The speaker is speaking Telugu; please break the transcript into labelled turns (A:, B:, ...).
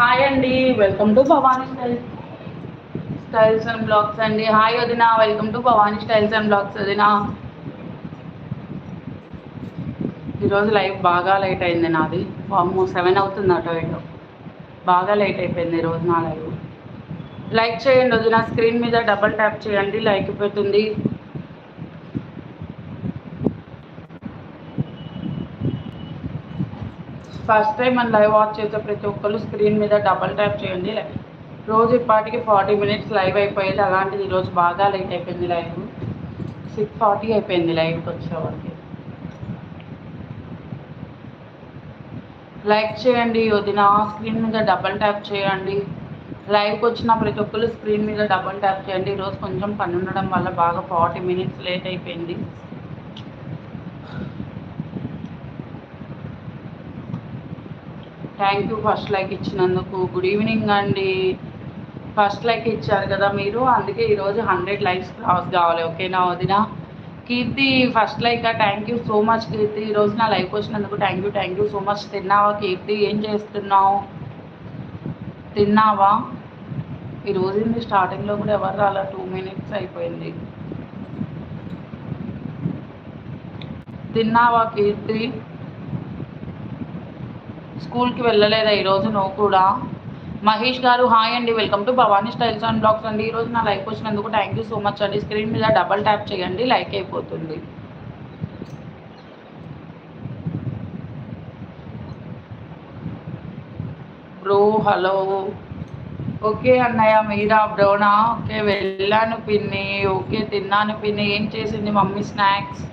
A: హాయ్ అండి, welcome to Bhavani styles and blogs అండి. హాయ్ వదిన, welcome to Bhavani styles and blogs వదిన. ఈరోజు లైవ్ బాగా లేట్ అయింది నాది. ఆల్మోస్ట్ 7 అవుతుంది అటు ఇటు. బాగా లేట్ అయిపోయింది ఈరోజు నా లైవ్. లైక్ చేయండి వదిన, స్క్రీన్ మీద డబల్ ట్యాప్ చేయండి, లైక్ పెడుతుంది. ఫస్ట్ టైం మన లైవ్ వాచ్ చేసే ప్రతి ఒక్కరు స్క్రీన్ మీద డబల్ ట్యాప్ చేయండి. రోజు ఇప్పటికి 40 మినిట్స్ లైవ్ అయిపోయేది, అలాంటిది ఈరోజు బాగా లేట్ అయిపోయింది లైవ్. 6:40 అయిపోయింది లైవ్కి వచ్చేవారికి. లైక్ చేయండి వదిన, స్క్రీన్ మీద డబల్ ట్యాప్ చేయండి. లైవ్కి వచ్చిన ప్రతి ఒక్కరు స్క్రీన్ మీద డబల్ ట్యాప్ చేయండి. ఈరోజు కొంచెం పని ఉండడం వల్ల బాగా 40 మినిట్స్ లేట్ అయిపోయింది. థ్యాంక్ యూ ఫస్ట్ లైక్ ఇచ్చినందుకు. గుడ్ ఈవినింగ్ అండి. ఫస్ట్ లైక్ ఇచ్చారు కదా మీరు, అందుకే ఈరోజు 100 లైక్స్ క్రాస్ కావాలి. ఓకేనా వదిన? Keerthi first like. Thank you so much Keerthi, ఈరోజు నా లైక్ వచ్చినందుకు థ్యాంక్ యూ సో మచ్. తిన్నావా కీర్తి? ఏం చేస్తున్నావు? తిన్నావా? ఈరోజు స్టార్టింగ్లో కూడా ఎవరు రాలా, 2 మినిట్స్ అయిపోయింది. తిన్నావా కీర్తి? స్కూల్కి వెళ్ళలేదా ఈరోజు నువ్వు కూడా? మహేష్ గారు హాయ్ అండి, welcome to Bhavani styles and blogs అండి. ఈరోజు నా లైక్ వచ్చినందుకు థ్యాంక్ యూ సో మచ్ అండి. స్క్రీన్ మీద డబల్ ట్యాప్ చేయండి, లైక్ అయిపోతుంది. Bro hello. ఓకే అన్నయ్య, మీరా బ్రోనా? ఓకే వెళ్ళాను పిన్ని. ఓకే తిన్నాను పిన్ని. ఏం చేసింది మమ్మీ స్నాక్స్?